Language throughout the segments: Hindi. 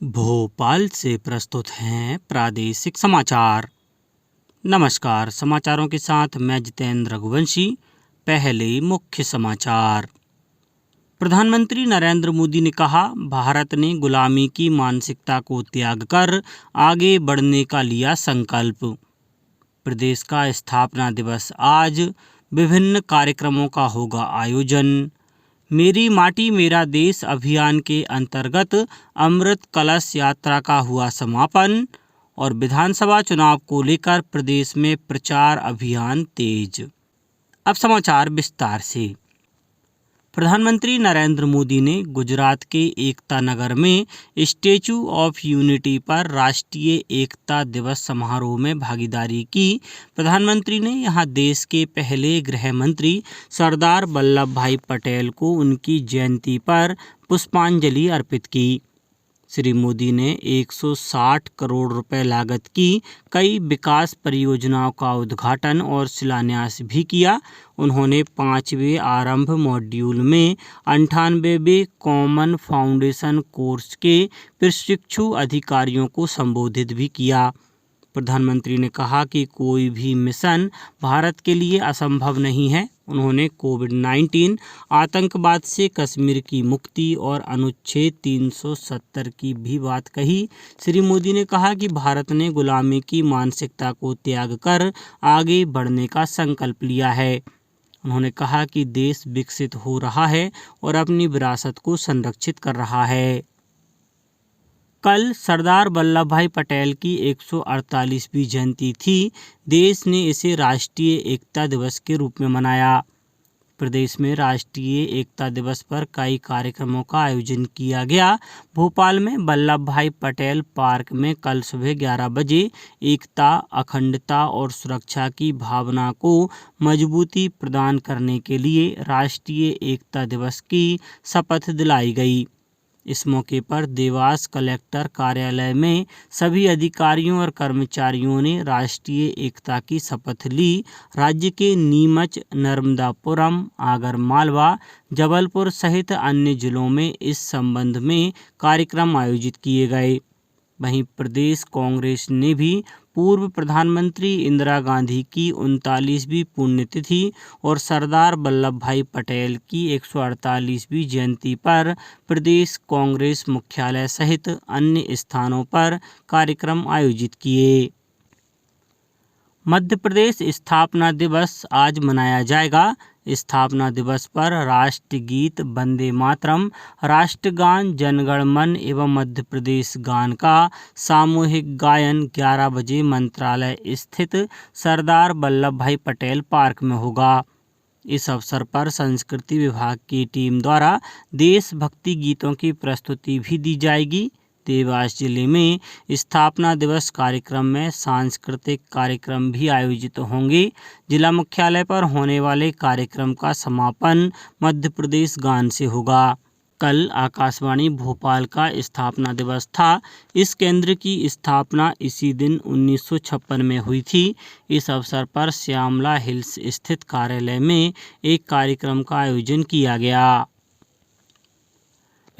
भोपाल से प्रस्तुत हैं प्रादेशिक समाचार। नमस्कार, समाचारों के साथ मैं जितेंद्र रघुवंशी। पहले मुख्य समाचार। प्रधानमंत्री नरेंद्र मोदी ने कहा, भारत ने गुलामी की मानसिकता को त्याग कर आगे बढ़ने का लिया संकल्प। प्रदेश का स्थापना दिवस आज, विभिन्न कार्यक्रमों का होगा आयोजन। मेरी माटी मेरा देश अभियान के अंतर्गत अमृत कलश यात्रा का हुआ समापन और विधानसभा चुनाव को लेकर प्रदेश में प्रचार अभियान तेज। अब समाचार विस्तार से। प्रधानमंत्री नरेंद्र मोदी ने गुजरात के एकता नगर में स्टैच्यू ऑफ यूनिटी पर राष्ट्रीय एकता दिवस समारोह में भागीदारी की। प्रधानमंत्री ने यहां देश के पहले गृह मंत्री सरदार वल्लभ भाई पटेल को उनकी जयंती पर पुष्पांजलि अर्पित की। श्री मोदी ने 160 करोड़ रुपए लागत की कई विकास परियोजनाओं का उद्घाटन और शिलान्यास भी किया। उन्होंने 5वें आरंभ मॉड्यूल में 98वें कॉमन फाउंडेशन कोर्स के प्रशिक्षु अधिकारियों को संबोधित भी किया। प्रधानमंत्री ने कहा कि कोई भी मिशन भारत के लिए असंभव नहीं है। उन्होंने कोविड-19, आतंकवाद से कश्मीर की मुक्ति और अनुच्छेद 370 की भी बात कही। श्री मोदी ने कहा कि भारत ने गुलामी की मानसिकता को त्याग कर आगे बढ़ने का संकल्प लिया है। उन्होंने कहा कि देश विकसित हो रहा है और अपनी विरासत को संरक्षित कर रहा है। कल सरदार वल्लभ भाई पटेल की 148वीं जयंती थी। देश ने इसे राष्ट्रीय एकता दिवस के रूप में मनाया। प्रदेश में राष्ट्रीय एकता दिवस पर कई कार्यक्रमों का आयोजन किया गया। भोपाल में वल्लभ भाई पटेल पार्क में कल सुबह 11 बजे एकता, अखंडता और सुरक्षा की भावना को मजबूती प्रदान करने के लिए राष्ट्रीय एकता दिवस की शपथ दिलाई गई। इस मौके पर देवास कलेक्टर कार्यालय में सभी अधिकारियों और कर्मचारियों ने राष्ट्रीय एकता की शपथ ली। राज्य के नीमच, नर्मदापुरम, आगरमालवा, जबलपुर सहित अन्य जिलों में इस संबंध में कार्यक्रम आयोजित किए गए। वहीं प्रदेश कांग्रेस ने भी पूर्व प्रधानमंत्री इंदिरा गांधी की 39वीं पुण्यतिथि और सरदार वल्लभ भाई पटेल की 148वीं जयंती पर प्रदेश कांग्रेस मुख्यालय सहित अन्य स्थानों पर कार्यक्रम आयोजित किए। मध्य प्रदेश स्थापना दिवस आज मनाया जाएगा। स्थापना दिवस पर राष्ट्रगीत वंदे मातरम, राष्ट्रगान जन गण मन एवं मध्य प्रदेश गान का सामूहिक गायन 11 बजे मंत्रालय स्थित सरदार वल्लभ भाई पटेल पार्क में होगा। इस अवसर पर संस्कृति विभाग की टीम द्वारा देशभक्ति गीतों की प्रस्तुति भी दी जाएगी। देवास जिले में स्थापना दिवस कार्यक्रम में सांस्कृतिक कार्यक्रम भी आयोजित होंगे। जिला मुख्यालय पर होने वाले कार्यक्रम का समापन मध्य प्रदेश गान से होगा। कल आकाशवाणी भोपाल का स्थापना दिवस था। इस केंद्र की स्थापना इसी दिन 1956 में हुई थी। इस अवसर पर श्यामला हिल्स स्थित कार्यालय में एक कार्यक्रम का आयोजन किया गया।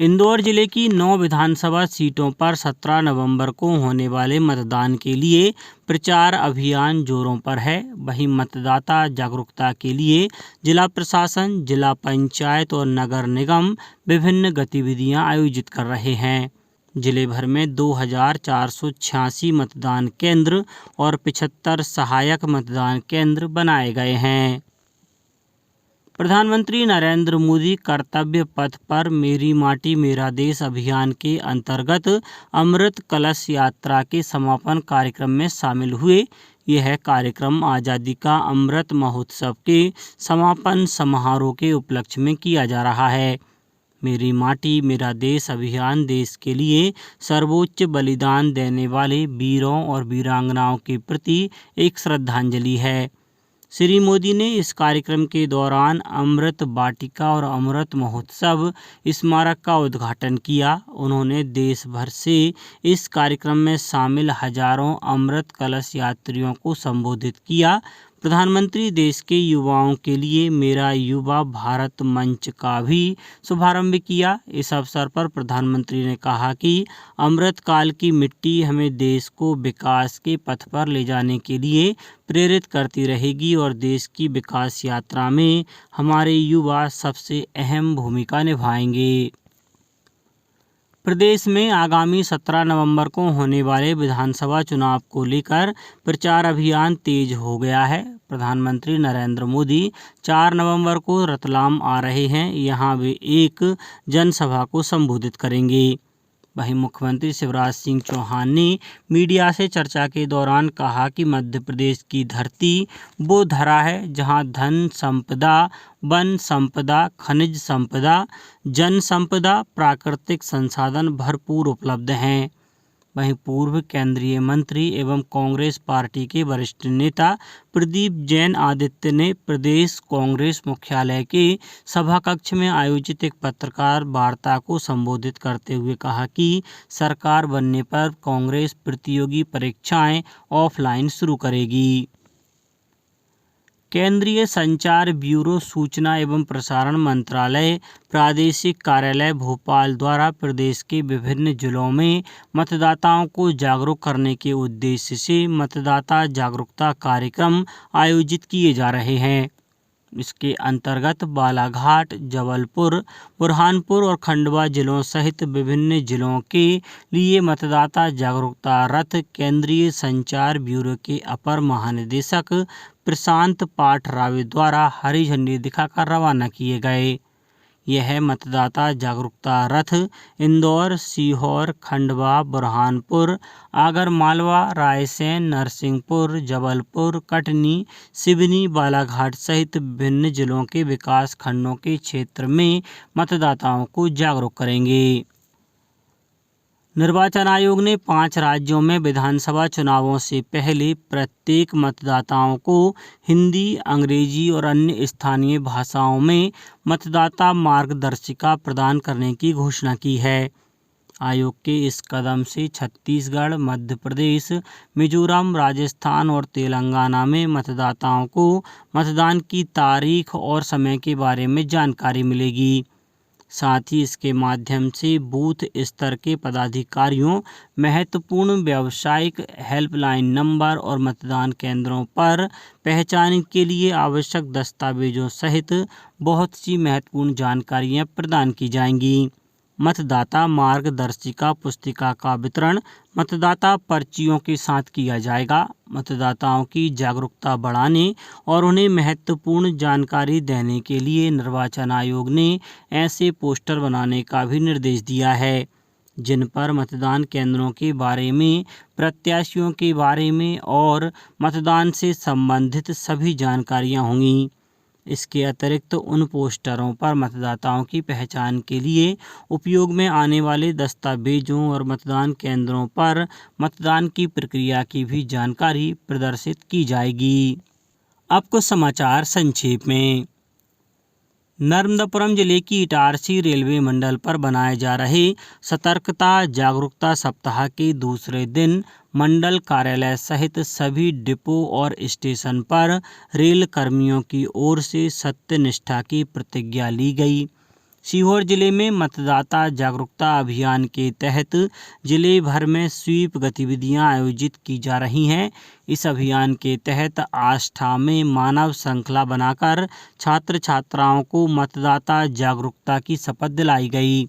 इंदौर जिले की 9 विधानसभा सीटों पर 17 नवंबर को होने वाले मतदान के लिए प्रचार अभियान जोरों पर है। वहीं मतदाता जागरूकता के लिए जिला प्रशासन, जिला पंचायत और नगर निगम विभिन्न गतिविधियां आयोजित कर रहे हैं। जिले भर में 2486 मतदान केंद्र और 75 सहायक मतदान केंद्र बनाए गए हैं। प्रधानमंत्री नरेंद्र मोदी कर्तव्य पथ पर मेरी माटी मेरा देश अभियान के अंतर्गत अमृत कलश यात्रा के समापन कार्यक्रम में शामिल हुए। यह कार्यक्रम आज़ादी का अमृत महोत्सव के समापन समारोह के उपलक्ष्य में किया जा रहा है। मेरी माटी मेरा देश अभियान देश के लिए सर्वोच्च बलिदान देने वाले वीरों और वीरांगनाओं के प्रति एक श्रद्धांजलि है। श्री मोदी ने इस कार्यक्रम के दौरान अमृत वाटिका और अमृत महोत्सव स्मारक का उद्घाटन किया। उन्होंने देश भर से इस कार्यक्रम में शामिल हजारों अमृत कलश यात्रियों को संबोधित किया। प्रधानमंत्री देश के युवाओं के लिए मेरा युवा भारत मंच का भी शुभारंभ किया। इस अवसर पर प्रधानमंत्री ने कहा कि अमृतकाल की मिट्टी हमें देश को विकास के पथ पर ले जाने के लिए प्रेरित करती रहेगी और देश की विकास यात्रा में हमारे युवा सबसे अहम भूमिका निभाएंगे। प्रदेश में आगामी 17 नवंबर को होने वाले विधानसभा चुनाव को लेकर प्रचार अभियान तेज हो गया है। प्रधानमंत्री नरेंद्र मोदी 4 नवंबर को रतलाम आ रहे हैं। यहां वे एक जनसभा को संबोधित करेंगे। वहीं मुख्यमंत्री शिवराज सिंह चौहान ने मीडिया से चर्चा के दौरान कहा कि मध्य प्रदेश की धरती वो धरा है जहां धन संपदा, वन संपदा, खनिज संपदा, जन संपदा, प्राकृतिक संसाधन भरपूर उपलब्ध हैं। वहीं पूर्व केंद्रीय मंत्री एवं कांग्रेस पार्टी के वरिष्ठ नेता प्रदीप जैन आदित्य ने प्रदेश कांग्रेस मुख्यालय के सभा कक्ष में आयोजित एक पत्रकार वार्ता को संबोधित करते हुए कहा कि सरकार बनने पर कांग्रेस प्रतियोगी परीक्षाएं ऑफलाइन शुरू करेगी। केंद्रीय संचार ब्यूरो, सूचना एवं प्रसारण मंत्रालय, प्रादेशिक कार्यालय भोपाल द्वारा प्रदेश के विभिन्न जिलों में मतदाताओं को जागरूक करने के उद्देश्य से मतदाता जागरूकता कार्यक्रम आयोजित किए जा रहे हैं। इसके अंतर्गत बालाघाट, जबलपुर, बुरहानपुर और खंडवा जिलों सहित विभिन्न जिलों के लिए मतदाता जागरूकता रथ केंद्रीय संचार ब्यूरो के अपर महानिदेशक प्रशांत पाठरावे द्वारा हरी झंडी दिखाकर रवाना किए गए। यह मतदाता जागरूकता रथ इंदौर, सीहोर, खंडवा, बुरहानपुर, आगरमालवा, रायसेन, नरसिंहपुर, जबलपुर, कटनी, सिवनी, बालाघाट सहित विभिन्न जिलों के विकास खंडों के क्षेत्र में मतदाताओं को जागरूक करेंगे। निर्वाचन आयोग ने 5 राज्यों में विधानसभा चुनावों से पहले प्रत्येक मतदाताओं को हिंदी, अंग्रेजी और अन्य स्थानीय भाषाओं में मतदाता मार्गदर्शिका प्रदान करने की घोषणा की है। आयोग के इस कदम से छत्तीसगढ़, मध्य प्रदेश, मिजोरम, राजस्थान और तेलंगाना में मतदाताओं को मतदान की तारीख और समय के बारे में जानकारी मिलेगी। साथ ही इसके माध्यम से बूथ स्तर के पदाधिकारियों महत्वपूर्ण व्यावसायिक हेल्पलाइन नंबर और मतदान केंद्रों पर पहचान के लिए आवश्यक दस्तावेजों सहित बहुत सी महत्वपूर्ण जानकारियां प्रदान की जाएंगी। मतदाता मार्गदर्शिका पुस्तिका का वितरण मतदाता पर्चियों के साथ किया जाएगा। मतदाताओं की जागरूकता बढ़ाने और उन्हें महत्वपूर्ण जानकारी देने के लिए निर्वाचन आयोग ने ऐसे पोस्टर बनाने का भी निर्देश दिया है जिन पर मतदान केंद्रों के बारे में, प्रत्याशियों के बारे में और मतदान से संबंधित सभी जानकारियां होंगी। इसके अतिरिक्त उन पोस्टरों पर मतदाताओं की पहचान के लिए उपयोग में आने वाले दस्तावेजों और मतदान केंद्रों पर मतदान की प्रक्रिया की भी जानकारी प्रदर्शित की जाएगी। अब कुछ समाचार संक्षेप में। नर्मदापुरम जिले की इटारसी रेलवे मंडल पर बनाए जा रहे सतर्कता जागरूकता सप्ताह के दूसरे दिन मंडल कार्यालय सहित सभी डिपो और स्टेशन पर रेल कर्मियों की ओर से सत्यनिष्ठा की प्रतिज्ञा ली गई। सीहोर जिले में मतदाता जागरूकता अभियान के तहत जिले भर में स्वीप गतिविधियां आयोजित की जा रही हैं। इस अभियान के तहत आष्ठा में मानव श्रृंखला बनाकर छात्र छात्राओं को मतदाता जागरूकता की शपथ दिलाई गई।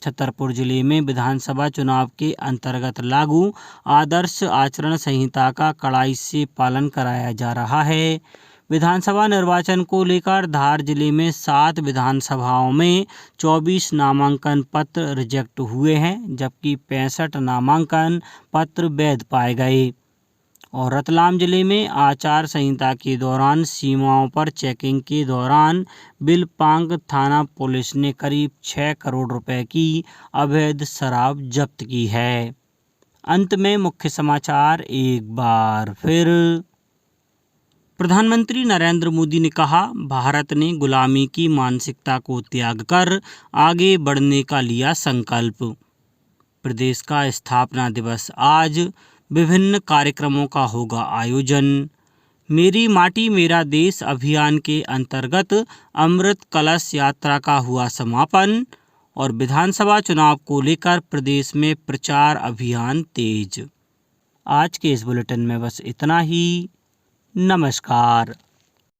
छतरपुर जिले में विधानसभा चुनाव के अंतर्गत लागू आदर्श आचरण संहिता का कड़ाई से पालन कराया जा रहा है। विधानसभा निर्वाचन को लेकर धार जिले में 7 विधानसभाओं में 24 नामांकन पत्र रिजेक्ट हुए हैं, जबकि 65 नामांकन पत्र वैध पाए गए। और रतलाम जिले में आचार संहिता के दौरान सीमाओं पर चेकिंग के दौरान बिलपांग थाना पुलिस ने करीब 6 करोड़ रुपए की अवैध शराब जब्त की है। अंत में मुख्य समाचार एक बार फिर। प्रधानमंत्री नरेंद्र मोदी ने कहा, भारत ने गुलामी की मानसिकता को त्याग कर आगे बढ़ने का लिया संकल्प। प्रदेश का स्थापना दिवस आज, विभिन्न कार्यक्रमों का होगा आयोजन। मेरी माटी मेरा देश अभियान के अंतर्गत अमृत कलश यात्रा का हुआ समापन और विधानसभा चुनाव को लेकर प्रदेश में प्रचार अभियान तेज। आज के इस बुलेटिन में बस इतना ही। नमस्कार।